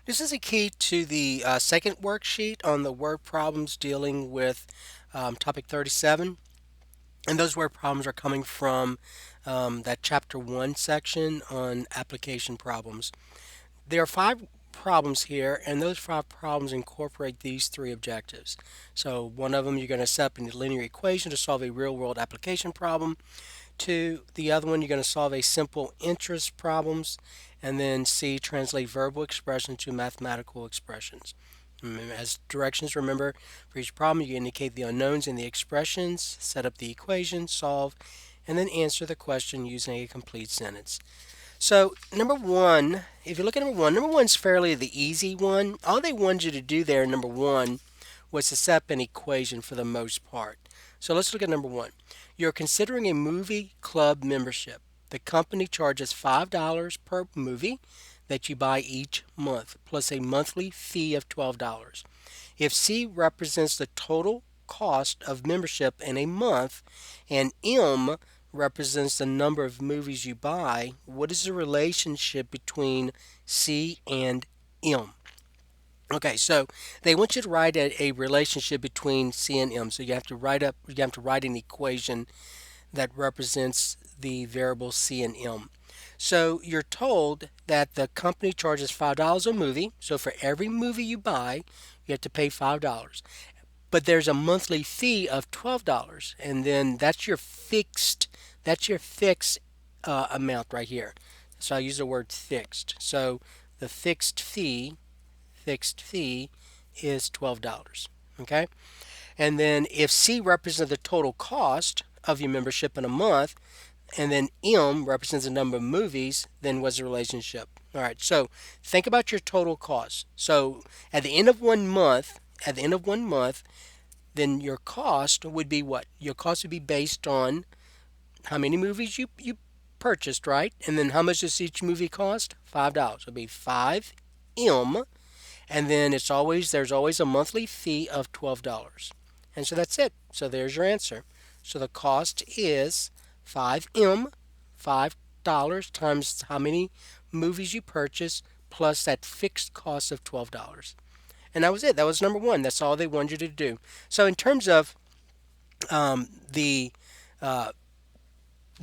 This is a key to the second worksheet on the word problems dealing with topic 37. And those word problems are coming from that chapter 1 section on application problems. There are five problems here, and those five problems incorporate these three objectives. So, one of them you're going to set up a linear equation to solve a real world application problem. Two, the other one, you're going to solve a simple interest problems. And then C, translate verbal expressions to mathematical expressions. As directions, remember, for each problem, you indicate the unknowns in the expressions, set up the equation, solve, and then answer the question using a complete sentence. So, number one, if you look at number one's fairly the easy one. All they wanted you to do there, number one, was to set up an equation for the most part. So let's look at number one. You're considering a movie club membership. The company charges $5 per movie that you buy each month, plus a monthly fee of $12. If C represents the total cost of membership in a month and M represents the number of movies you buy, what is the relationship between C and M? Okay, so they want you to write a relationship between C and M. So you have to write an equation that represents the variable C and M. So you're told that the company charges $5 a movie. So for every movie you buy, you have to pay $5. But there's a monthly fee of $12, and then that's your fixed amount right here. So I use the word fixed. So the fixed fee is $12. Okay? And then if C represents the total cost of your membership in a month, and then M represents the number of movies, then what's the relationship? All right, so think about your total cost. So at the end of 1 month, then your cost would be what? Your cost would be based on how many movies you purchased, right? And then how much does each movie cost? $5. It'll be 5M, and then there's always a monthly fee of $12. And so that's it. So there's your answer. So the cost is 5M, $5 times how many movies you purchase plus that fixed cost of $12. And that was it. That was number one. That's all they wanted you to do. So in terms of the uh,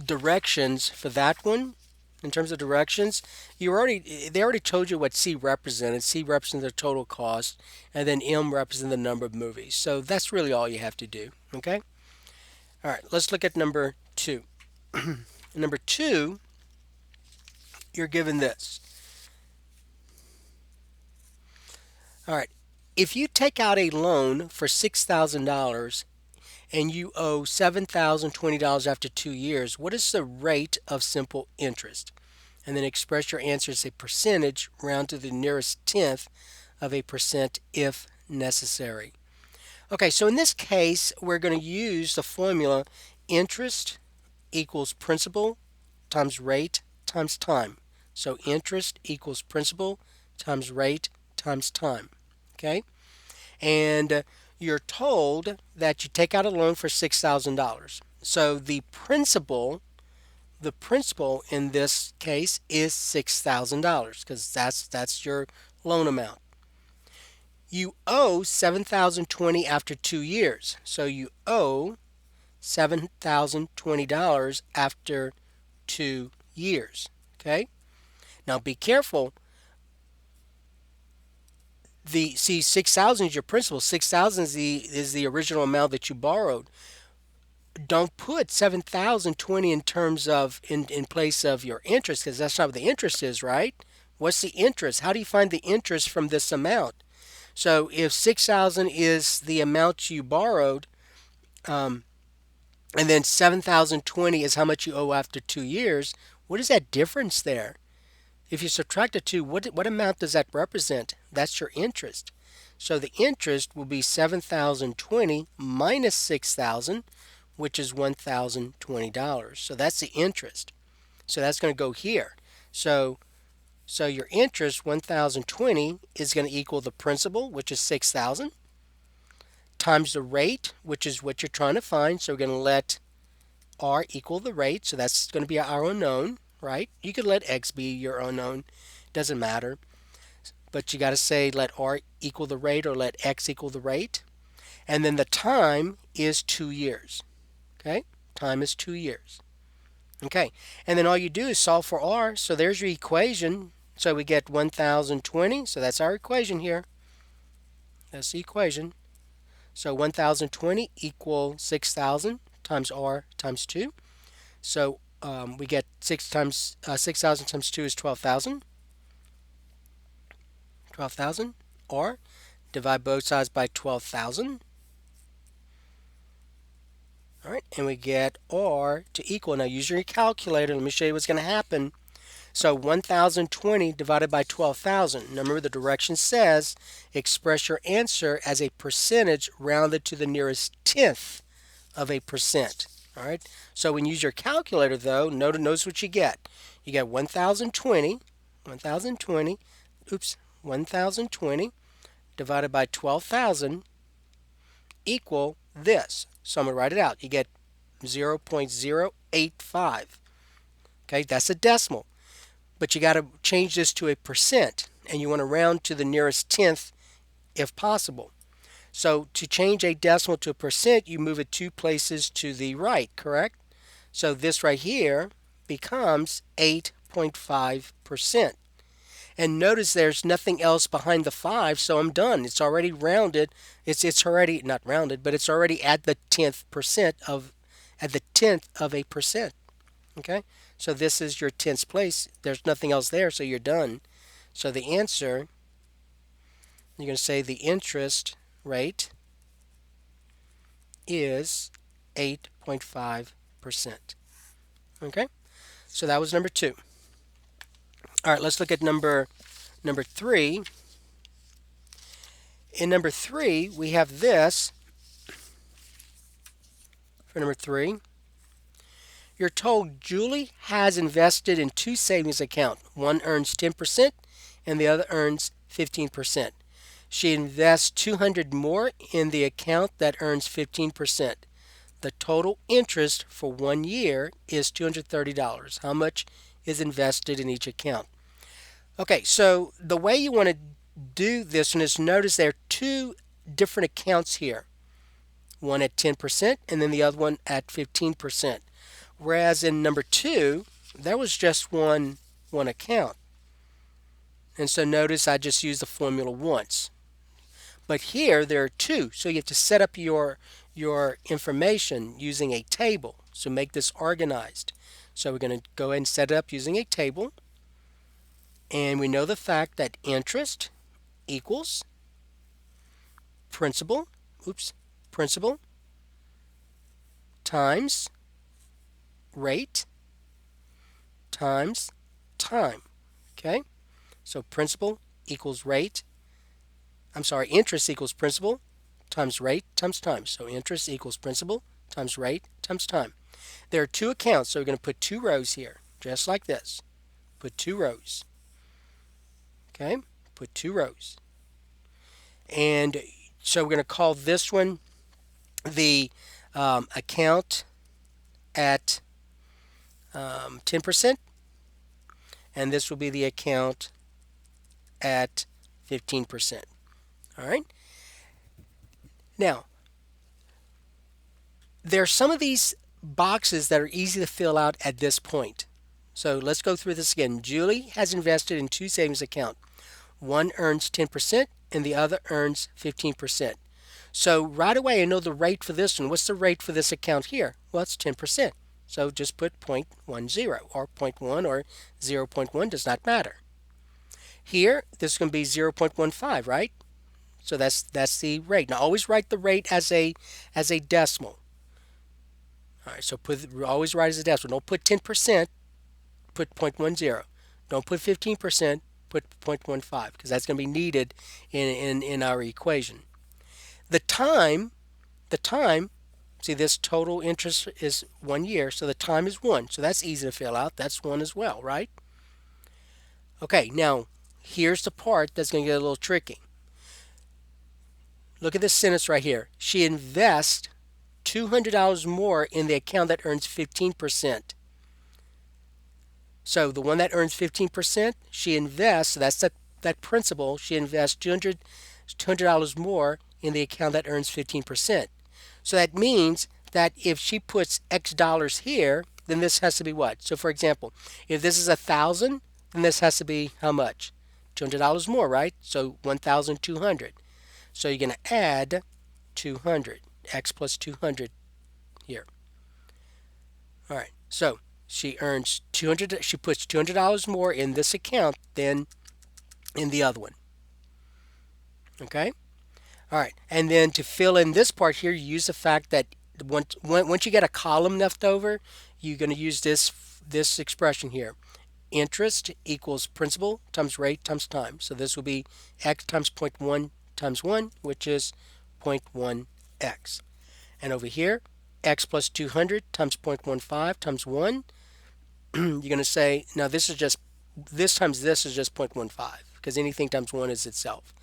directions for that one, in terms of directions, they already told you what C represented. C represents the total cost, and then M represents the number of movies. So that's really all you have to do. Okay. All right. Let's look at number two. Number two, you're given this. All right. If you take out a loan for $6,000 and you owe $7,020 after 2 years, what is the rate of simple interest? And then express your answer as a percentage, round to the nearest tenth of a percent if necessary. Okay, so in this case, we're going to use the formula interest equals principal times rate times time. So interest equals principal times rate times time. Okay? And you're told that you take out a loan for $6,000. So the principal in this case is $6,000 because that's your loan amount. You owe $7,020 after 2 years. So you owe $7,020 after 2 years. Okay? Now be careful. The see 6,000 is your principal. 6,000 is the original amount that you borrowed. Don't put 7,020 in terms of in place of your interest because that's not what the interest is, right? What's the interest? How do you find the interest from this amount? So if 6,000 is the amount you borrowed, and then 7,020 is how much you owe after 2 years, what is that difference there? If you subtract the two, what amount does that represent? That's your interest. So the interest will be 7,020 minus 6,000, which is $1,020. So that's the interest. So that's going to go here. So your interest, 1,020, is going to equal the principal, which is 6,000, times the rate, which is what you're trying to find. So we're going to let R equal the rate. So that's going to be our unknown, right? You could let X be your unknown. Doesn't matter. but you got to say let R equal the rate or let X equal the rate. And then the time is 2 years. Okay? Time is 2 years. Okay. And then all you do is solve for R. So there's your equation. So we get 1020. So that's our equation here. That's the equation. So 1020 equals 6,000 times R times 2. So we get 6,000 times 2 is 12,000. 12,000. Or divide both sides by 12,000. All right, and we get R to equal. Now use your calculator. Let me show you what's going to happen. So 1020 divided by 12,000. Now remember the direction says express your answer as a percentage rounded to the nearest tenth of a percent. All right. So when you use your calculator though, notice what you get. You get 1020, 1020, 1020 divided by 12,000 equal this. So I'm going to write it out. You get 0.085. Okay, that's a decimal. But you got to change this to a percent, and you want to round to the nearest tenth if possible. So to change a decimal to a percent, you move it 2 places to the right, correct? So this right here becomes 8.5%. And notice there's nothing else behind the 5, so I'm done. It's already rounded. It's already not rounded, but it's already at the 10th of a percent. Okay? So this is your 10th place. There's nothing else there, so you're done. So the answer, you're going to say the interest rate is 8.5%. Okay? So that was number 2. All right, let's look at number 3. In number 3, we have this. For number 3, you're told Julie has invested in 2 savings accounts. One earns 10% and the other earns 15%. She invests 200 more in the account that earns 15%. The total interest for 1 year is $230. How much is invested in each account? Okay, so the way you want to do this one is notice there are 2 different accounts here. One at 10% and then the other one at 15%. Whereas in number 2, there was just one account. And so notice I just used the formula once. But here there are 2, so you have to set up your information using a table. So make this organized. So we're going to go ahead and set it up using a table. And we know the fact that interest equals principal times rate times time. Okay? So principal equals rate. Interest equals principal times rate times time. So interest equals principal times rate times time. There are 2 accounts, so we're going to put 2 rows here, just like this. Put 2 rows. Okay? Put 2 rows. And so we're going to call this one the account at 10%, and this will be the account at 15%. All right? Now, there are some of these boxes that are easy to fill out at this point. So let's go through this again. Julie has invested in 2 savings accounts. One earns 10% and the other earns 15%. So right away I know the rate for this one. What's the rate for this account here? Well, it's 10%. So just put 0.10 or 0.1 or 0.1, does not matter. Here, this is going to be 0.15, right? So that's the rate. Now always write the rate as a decimal. All right, so always write as a decimal. Don't put 10%, put 0.10. Don't put 15%, put 0.15, because that's going to be needed in our equation. The time, see this total interest is 1 year, so the time is 1. So that's easy to fill out. That's 1 as well, right? Okay, now here's the part that's going to get a little tricky. Look at this sentence right here. She invests $200 more in the account that earns 15%. So the one that earns 15%, she invests, so that's that principal, she invests $200 more in the account that earns 15%. So that means that if she puts X dollars here, then this has to be what? So for example, if this is 1,000, then this has to be how much? $200 more, right? So 1,200. So you're going to add 200, X plus 200 here. All right. So she earns 200. She puts $200 more in this account than in the other one. Okay. All right. And then to fill in this part here, you use the fact that once you get a column left over, you're going to use this expression here. Interest equals principal times rate times time. So this will be x times zero point 0.1 times 1, which is 0.1x. And over here, x plus 200 times 0.15 times 1, you're going to say, now this times this is just 0.15, because anything times 1 is itself.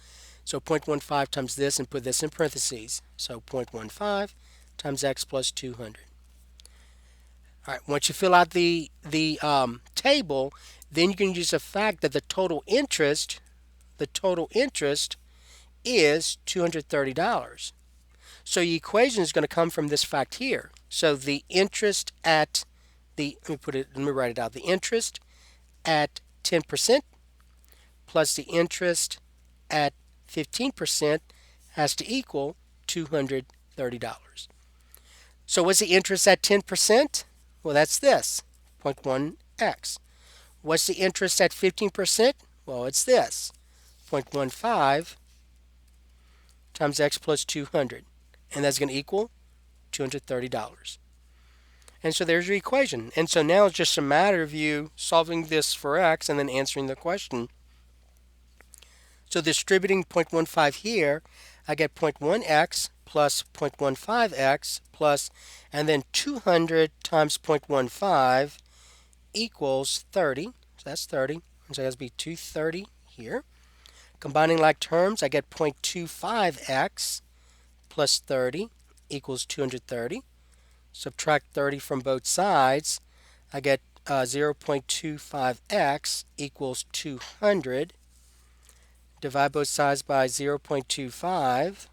So 0.15 times this, and put this in parentheses. So 0.15 times x plus 200. All right, once you fill out the table, then you can use the fact that the total interest is $230. So the equation is going to come from this fact here. So the interest at let me write it out. The interest at 10% plus the interest at 15% has to equal $230. So what's the interest at 10%? Well, that's this, 0.1x. What's the interest at 15%? Well, it's this, 0.15 times x plus 200. And that's going to equal $230. And so there's your equation. And so now it's just a matter of you solving this for x and then answering the question. So distributing 0.15 here, I get 0.1x plus 0.15x plus, and then 200 times 0.15 equals 30. So that's 30. So it has to be 230 here. Combining like terms, I get 0.25x plus 30 equals 230. Subtract 30 from both sides, I get 0.25x equals 200. Divide both sides by 0.25.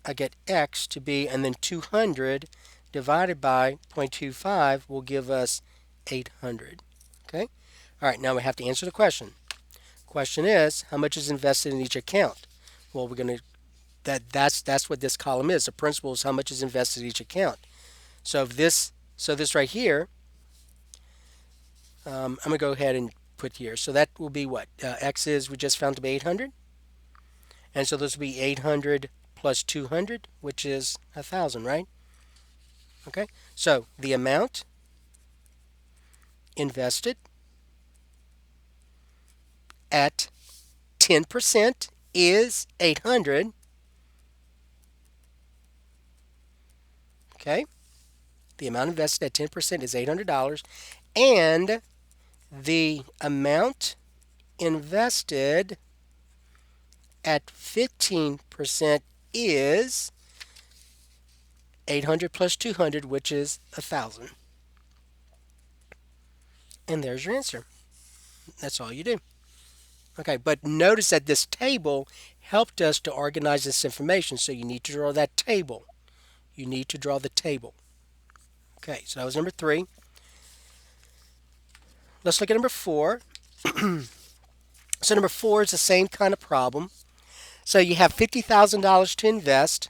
I get x to be, and then 200 divided by 0.25 will give us 800. Okay? All right, now we have to answer the question. Question is, how much is invested in each account? Well, we're going to that's what this column is. The principal is how much is invested in each account. So this right here, I'm going to go ahead and put here. So that will be what? X is, we just found to be 800. And so this will be 800 plus 200, which is 1,000, right? Okay. So the amount invested at 10% is 800. Okay. The amount invested at 10% is $800. And the amount invested at 15% is 800 plus 200, which is 1,000. And there's your answer. That's all you do. Okay, but notice that this table helped us to organize this information, so you need to draw that table. You need to draw the table. Okay, so that was number 3. Let's look at number 4. So number 4 is the same kind of problem. So you have $50,000 to invest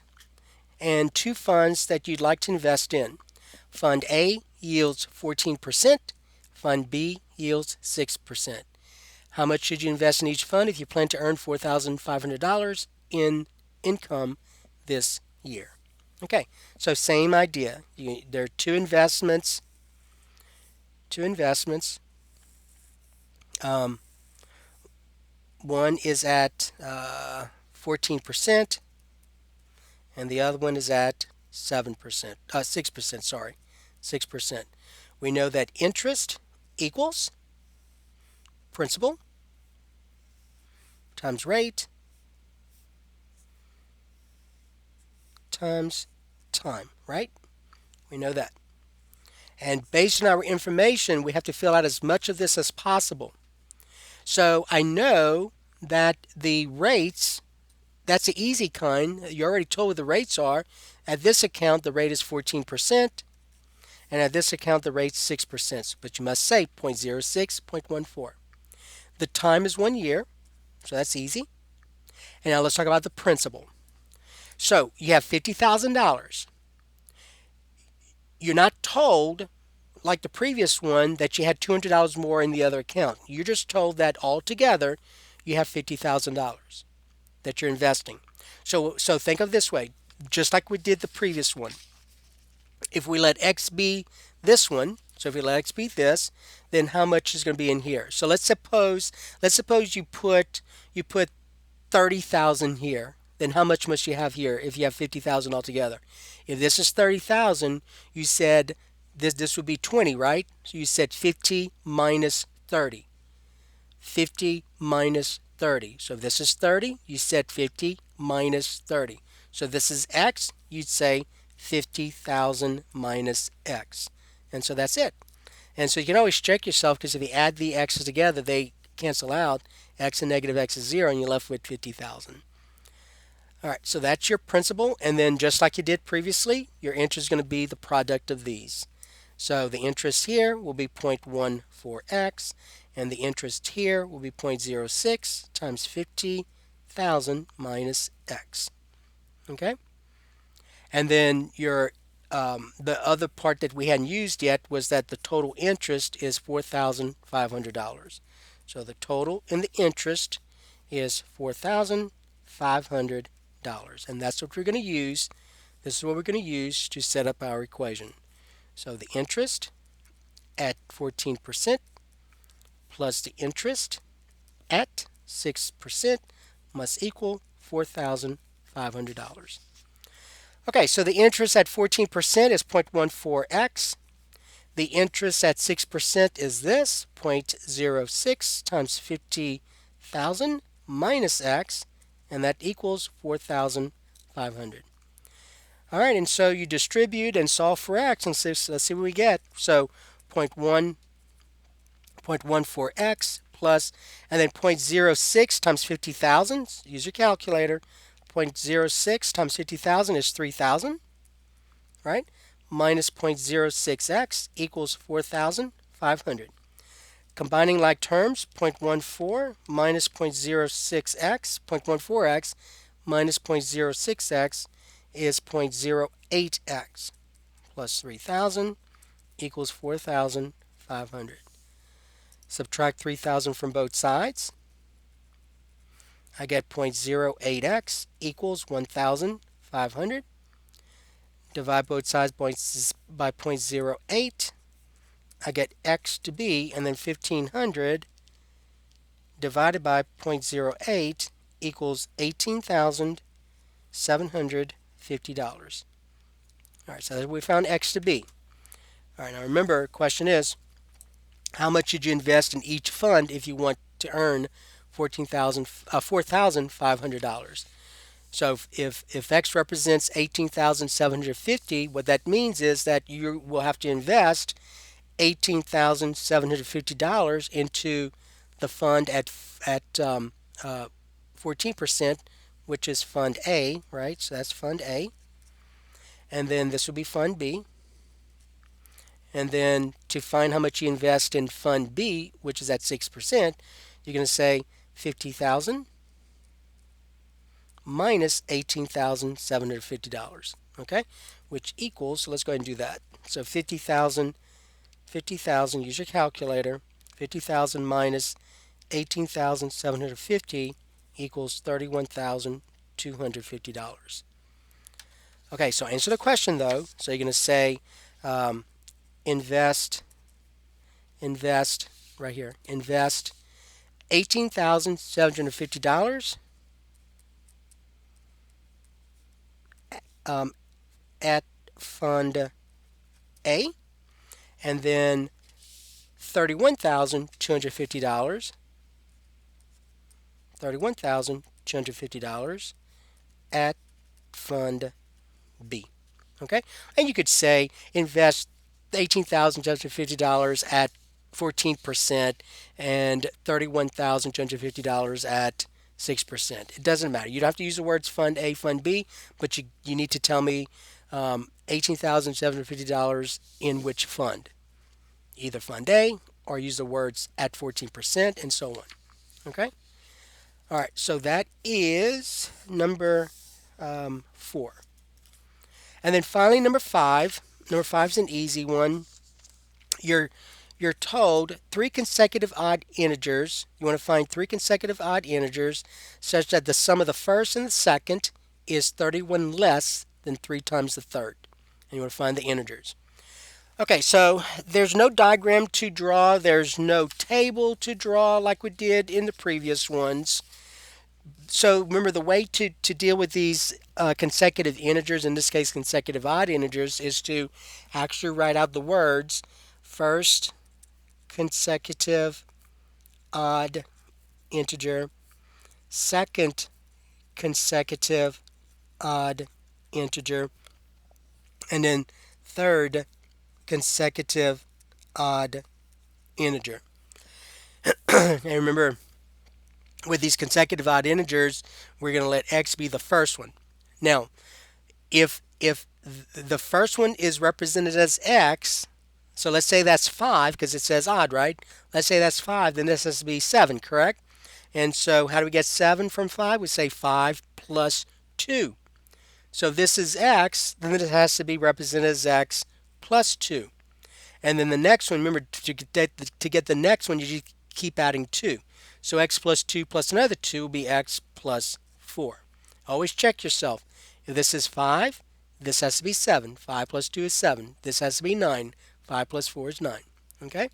and 2 funds that you'd like to invest in. Fund A yields 14%. Fund B yields 6%. How much should you invest in each fund if you plan to earn $4,500 in income this year? Okay, so same idea. There are two investments. One is at 14%, and the other one is at 7%, 6%, sorry, 6%. We know that interest equals principal times rate times time, right? We know that. And based on our information, we have to fill out as much of this as possible. So I know that the rates, that's the easy kind. You already told what the rates are. At this account, the rate is 14%, and at this account, the rate's 6%. But you must say 0.06, 0.14. The time is 1 year, so that's easy. And now let's talk about the principal. So you have $50,000. You're not told, like the previous one, that you had $200 more in the other account. You're just told that altogether you have $50,000 that you're investing. So think of this way, just like we did the previous one. If we let X be this one, so if we let X be this, then how much is going to be in here? So let's suppose you put 30,000 here. Then how much must you have here if you have 50,000 altogether? If this is 30,000, you said this would be 20, right? So you said 50 minus 30. 50 minus 30. So if this is 30, you said 50 minus 30. So this is X, you'd say 50,000 minus X. And so that's it. And so you can always check yourself because if you add the X's together, they cancel out. X and negative X is 0, and you're left with 50,000. All right, so that's your principal. And then just like you did previously, your interest is going to be the product of these. So the interest here will be 0.14x, and the interest here will be 0.06 times 50,000 minus x. Okay? And then the other part that we hadn't used yet was that the total interest is $4,500. So the total in the interest is $4,500. And that's what we're going to use. This is what we're going to use to set up our equation. So the interest at 14% plus the interest at 6% must equal $4,500. Okay, so the interest at 14% is 0.14x. The interest at 6% is this, 0.06 times 50,000 minus x, and that equals 4,500. All right, and so you distribute and solve for x, and let's see what we get. So 0.14x plus, and then 0.06 times 50,000, use your calculator. 0.06 times 50,000 is 3,000, right? Minus 0.06x equals 4,500. Combining like terms, 0.14 minus 0.06x, 0.14x minus 0.06x is 0.08x plus 3,000 equals 4,500. Subtract 3,000 from both sides. I get 0.08x equals 1,500. Divide both sides by 0.08. I get x to be, and then 1,500 divided by 0.08 equals $18,750. All right, so we found x to be. All right, now remember, the question is, how much did you invest in each fund if you want to earn $4,500? So if X represents 18,750, what that means is that you will have to invest $18,750 into the fund at 14%, which is Fund A, right? So that's Fund A. And then this will be Fund B. And then to find how much you invest in Fund B, which is at 6%, you're going to say 50,000 minus $18,750, okay? Which equals, so let's go ahead and do that. So 50,000, use your calculator. 50,000 minus 18,750 equals $31,250. Okay, so answer the question though. So you're going to say invest right here. Invest $18,750 at Fund A, and then $31,250 at Fund B. Okay? And you could say invest $18,750 at 14% and $31,250 at 6%. It doesn't matter. You don't have to use the words Fund A, Fund B, but you need to tell me $18,750 in which fund, either Fund A or use the words at 14% and so on. Okay? All right, so that is number 4. And then finally, number 5. Number 5 is an easy one. You're you're told three consecutive odd integers. You want to find three consecutive odd integers such that the sum of the first and the second is 31 less than 3 times the third. And you want to find the integers. Okay, so there's no diagram to draw. There's no table to draw like we did in the previous ones. So remember, the way to deal with these consecutive integers, in this case consecutive odd integers, is to actually write out the words first consecutive odd integer, second consecutive odd integer, and then third consecutive odd integer. And remember, with these consecutive odd integers, we're going to let x be the first one. Now, if the first one is represented as x, so let's say that's 5 because it says odd, right? Let's say that's 5, then this has to be 7, correct? And so how do we get 7 from 5? We say 5 plus 2. So this is x, then it has to be represented as x plus 2. And then the next one, remember, to get the next one, you just keep adding 2. So x plus 2 plus another 2 will be x plus 4. Always check yourself. If this is 5, this has to be 7. 5 plus 2 is 7. This has to be 9. 5 plus 4 is 9. Okay?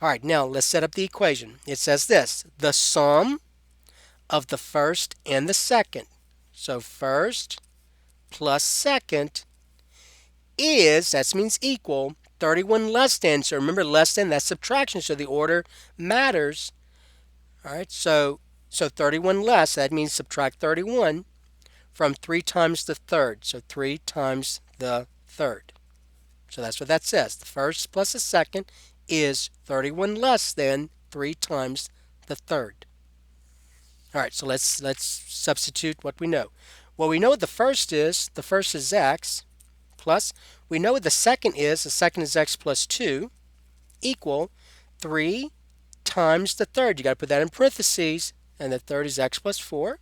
All right, now let's set up the equation. It says this: the sum of the first and the second. So first plus second is, that means equal, 31 less than. So remember, less than, that's subtraction, so the order matters. All right, so 31 less, that means subtract 31 from 3 times the third. So 3 times the third. So that's what that says. The first plus the second is 31 less than 3 times the third. All right, so let's substitute what we know. Well, we know what the first is. The first is x, plus we know what the second is. The second is x plus 2, equal 3 times the third. You got to put that in parentheses, and the third is x plus 4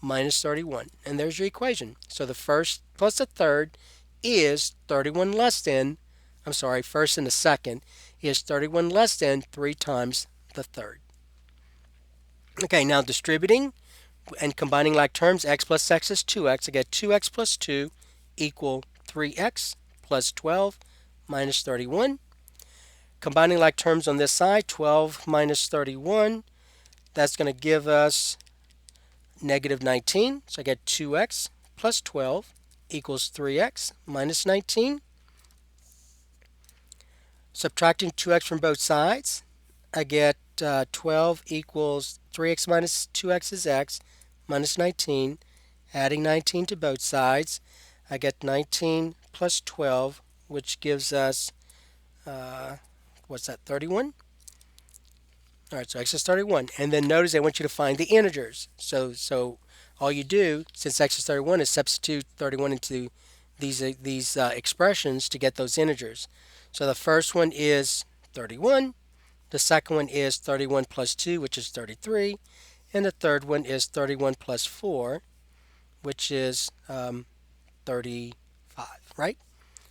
minus 31. And there's your equation. So the first plus the third is 31 less than, first and the second is 31 less than 3 times the third. Okay, now distributing and combining like terms, x plus x is 2x. I get 2x plus 2 equal 3x plus 12 minus 31. Combining like terms on this side, 12 minus 31, that's going to give us negative 19. So I get 2x plus 12 equals 3x minus 19. Subtracting 2x from both sides, I get 12 equals 3x minus 2x is x minus 19. Adding 19 to both sides, I get 19 plus 12, which gives us, what's that, 31? All right, so x is 31. And then notice I want you to find the integers. So all you do, since x is 31, is substitute 31 into these expressions to get those integers. So the first one is 31. The second one is 31 plus 2, which is 33. And the third one is 31 plus 4, which is 35, right?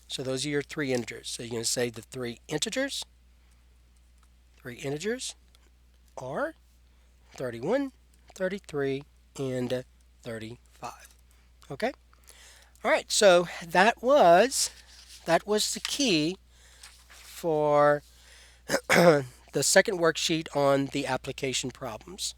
So those are your three integers. So you're going to say the three integers are 31, 33, and 35. Okay? All right, so that was the key for the second worksheet on the application problems.